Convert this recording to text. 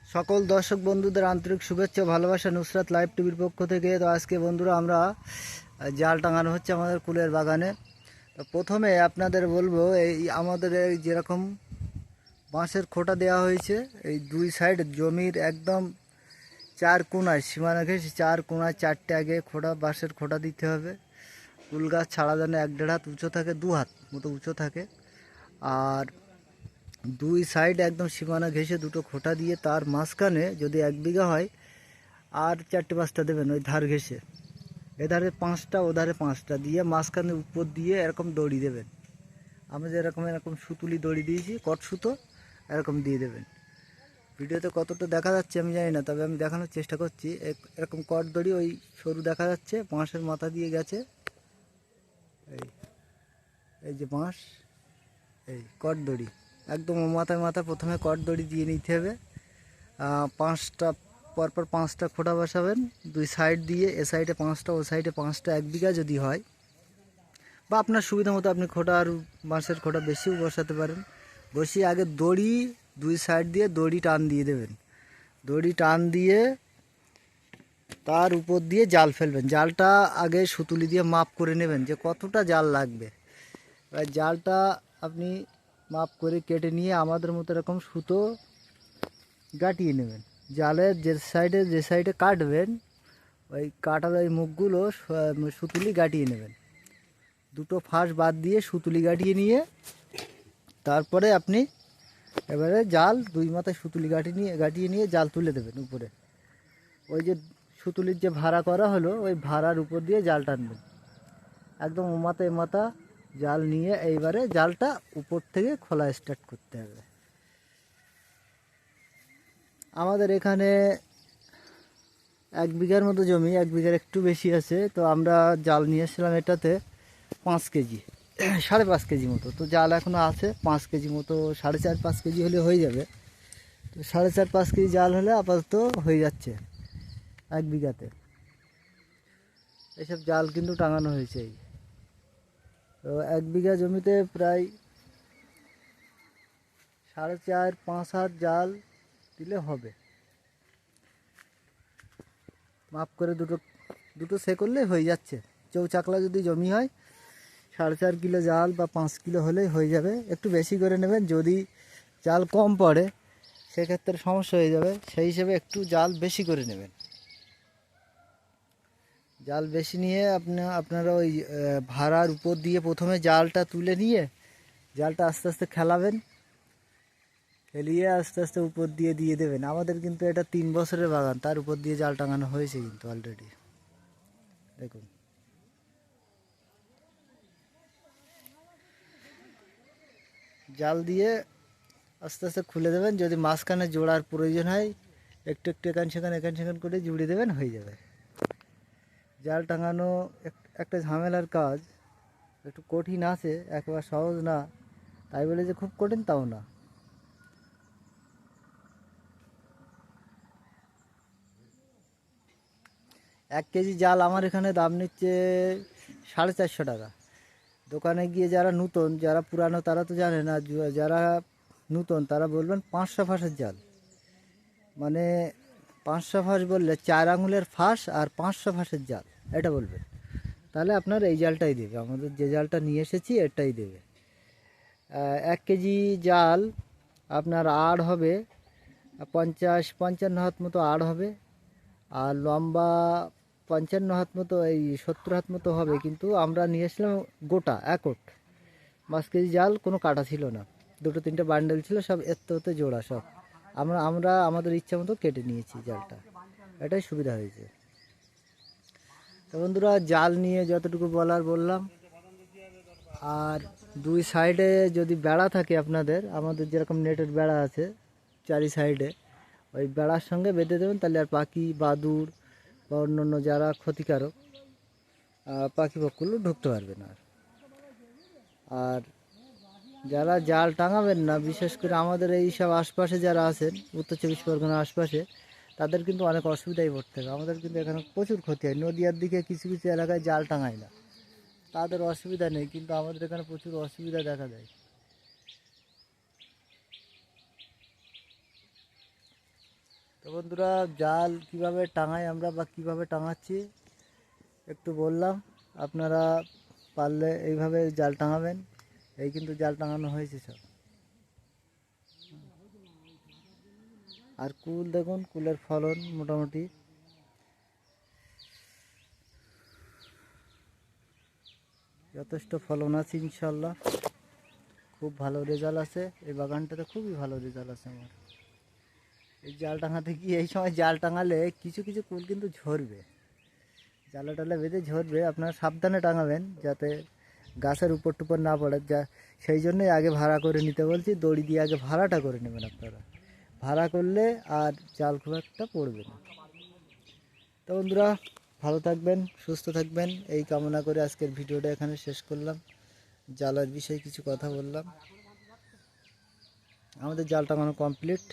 সকল দর্শক বন্ধুদের আন্তরিক শুভেচ্ছা ভালোবাসা নুসরাত লাইভ টিভির পক্ষ থেকে। তো আজকে বন্ধুরা আমরা জাল টাঙানো হচ্ছে আমাদের কুলের বাগানে। তো প্রথমে আপনাদের বলবো, এই আমাদের এই যেরকম বাঁশের খোঁটা দেওয়া হয়েছে, এই দুই সাইড জমির একদম চার কোণায় সীমানা ঘেঁষে চার কোণায় চারটে আগে বাঁশের খোঁটা দিতে হবে। কুল গাছ ছাড়া যেন 1-1.5 হাত উঁচু থাকে, 2 হাত মতো উঁচু থাকে। আর দুই সাইড একদম সীমানা ঘেঁষে দুটো খোঁটা দিয়ে তার মাঝখানে যদি 1 বিঘা হয় আর 4-5টা দেবেন ওই ধার ঘেঁষে, এধারে 5টা ওধারে 5টা দিয়ে মাঝখানে উপর দিয়ে এরকম দড়ি দেবেন। আমরা যেরকম এরকম সুতুলি দড়ি দিয়েছি, কট সুতো এরকম দিয়ে দেবেন। ভিডিওতে কতটা দেখা যাচ্ছে আমি জানি না, তবে আমি দেখানোর চেষ্টা করছি। এরকম কট দড়ি ওই সরু দেখা যাচ্ছে, বাঁশের মাথা দিয়ে গেছে। এই এই যে বাঁশ, এই কট দড়ি একদম মাথায় মাথা প্রথমে কট দড়ি দিয়ে নিতে হবে। 5টা পরপর 5টা খোঁটা বসাবেন দুই সাইড দিয়ে, এ সাইডে 5টা ও সাইডে 5টা। 1 বিঘা যদি হয় বা আপনার সুবিধা মতো আপনি খোঁটা আর বাঁশের খোঁটা বেশিও বসাতে পারেন। বসিয়ে আগে দড়ি দুই সাইড দিয়ে দড়ি টান দিয়ে দেবেন। দড়ি টান দিয়ে তার উপর দিয়ে জাল ফেলবেন। জালটা আগে সুতুলি দিয়ে মাপ করে নেবেন যে কতটা জাল লাগবে। এবার জালটা আপনি মাপ করে কেটে নিয়ে আমাদের মতো এরকম সুতো গাঁটিয়ে নেবেন। জালের যে সাইডে কাটবেন ওই কাটার ওই মুখগুলো সুতুলি গাঁটিয়ে নেবেন। দুটো ফাঁস বাদ দিয়ে সুতুলি গাঁটিয়ে নিয়ে তারপরে আপনি এবারে জাল দুই মাথায় সুতুলি গাঁটিয়ে নিয়ে জাল তুলে দেবেন উপরে। ওই যে সুতুলির যে ভাড়া করা হলো ওই ভাড়ার উপর দিয়ে জাল টানবেন একদম ও মাথা জাল নিয়ে। এইবারে জালটা উপর থেকে খোলা স্টার্ট করতে হবে। আমাদের এখানে 1 বিঘার মতো জমি, 1 বিঘার একটু বেশি আছে। তো আমরা জাল নিয়ে এসেছিলাম এটাতে 5 কেজি 5.5 কেজি মতো। তো জাল এখনও আছে 5 কেজি মতো, 4.5-5 কেজি হলে হয়ে যাবে। তো 4.5-5 কেজি জাল হলে আপাতত হয়ে যাচ্ছে 1 বিঘাতে। এসব জাল কিন্তু টাঙানো হয়েছে। তো 1 বিঘা জমিতে প্রায় 4.5-5 হাত জাল দিলে হবে। মাপ করে দুটো সে করলেই হয়ে যাচ্ছে। চৌচাকলা যদি জমি হয় 4.5 কিলো জাল বা 5 কিলো হলেই হয়ে যাবে। একটু বেশি করে নেবেন, যদি জাল কম পড়ে সেক্ষেত্রে সমস্যা হয়ে যাবে। সেই হিসেবে একটু জাল বেশি করে নেবেন। জাল বেশি নিয়ে আপনারা ওই ভাড়ার উপর দিয়ে প্রথমে জালটা তুলে নিয়ে জালটা আস্তে আস্তে খেলাবেন। খেলিয়ে আস্তে আস্তে উপর দিয়ে দিয়ে দেবেন। আমাদের কিন্তু এটা 3 বছরের বাগান, তার উপর দিয়ে জাল টাঙানো হয়েছে কিন্তু অলরেডি। দেখুন, জাল দিয়ে আস্তে আস্তে খুলে দেবেন। যদি মাঝখানে জোড়ার প্রয়োজন হয় একটু একটু এখান সেখান করে জুড়ে দেবেন, হয়ে যাবে। জাল টাঙানো একটা ঝামেলার কাজ, একটু কঠিন আছে, একেবারে সহজ না। তাই বলে যে খুব কঠিন তাও না। 1 কেজি জাল আমার এখানে দাম নিচ্ছে 450 টাকা। দোকানে গিয়ে যারা নূতন, যারা পুরানো তারা তো জানে না, যারা নূতন তারা বলবেন 500 ফাঁসের জাল। মানে 500 ফাঁস বললে 4 আঙুলের ফাঁস আর 500 ফাঁসের জাল, এটা বলবেন। তাহলে আপনার এই জালটাই দেবে, আমাদের যে জালটা নিয়ে এসেছি এটাই দেবে। 1 কেজি জাল আপনার আড় হবে 50-55 হাত মতো আড় হবে। আর লম্বা 55 হাত মতো, এই 70 হাত মতো হবে। কিন্তু আমরা নিয়ে এসলাম গোটা একট। 5 কেজি জাল কোনো কাটা ছিল না, 2-3টে বান্ডেল ছিল, সব এতে জোড়া সব। আমরা আমাদের ইচ্ছা মতো কেটে নিয়েছি জালটা, এটাই সুবিধা হয়েছে। তো বন্ধুরা, জাল নিয়ে যতটুকু বলার বললাম। আর দুই সাইডে যদি বেড়া থাকে আপনাদের, আমাদের যেরকম নেটের বেড়া আছে 4 সাইডে, ওই বেড়ার সঙ্গে বেঁধে দেবেন। তাহলে আর পাখি বাদুড় বা অন্য যারা ক্ষতিকারক পাখি পক্ষগুলো ঢুকতে পারবে না। আর যারা জাল টাঙাবেন না, বিশেষ করে আমাদের এই সব আশপাশে যারা আছেন, উত্তর 24 পরগনার আশপাশে, তাদের কিন্তু অনেক অসুবিধায় পড়তে হবে। আমাদের কিন্তু এখানে প্রচুর ক্ষতি হয়। নদীয়ার দিকে কিছু কিছু এলাকায় জাল টাঙায় না, তাদের অসুবিধা নেই, কিন্তু আমাদের এখানে প্রচুর অসুবিধা দেখা দেয়। তো বন্ধুরা, জাল কিভাবে টাঙাই আমরা বা কিভাবে টাঙাচ্ছি একটু বললাম। আপনারা পারলে এইভাবে জাল টাঙাবেন। এই কিন্তু জাল টাঙানো হয়েছে সব। আর কুল দেখুন, কুলের ফলন মোটামুটি যথেষ্ট ফলন আছে ইনশাল্লাহ। খুব ভালো রেজাল্ট আছে এই বাগানটাতে, খুবই ভালো রেজাল্ট আছে আমার। এই জাল টাঙাতে গিয়ে এই সময় জাল টাঙালে কিছু কিছু কুল কিন্তু ঝরবে, জালে টালে বেঁধে ঝরবে। আপনারা সাবধানে টাঙাবেন যাতে গাছের উপর টুপর না পড়ে। সেই জন্যই আগে ভাড়া করে নিতে বলছি, দড়ি দিয়ে আগে ভাড়াটা করে নেবেন আপনারা। ভাড়া করলে আর জাল খুব একটা পড়বে না। তো বন্ধুরা, ভালো থাকবেন, সুস্থ থাকবেন এই কামনা করে আজকের ভিডিওটা এখানে শেষ করলাম। জালের বিষয়ে কিছু কথা বললাম। আমাদের জাল টাঙানো কমপ্লিট।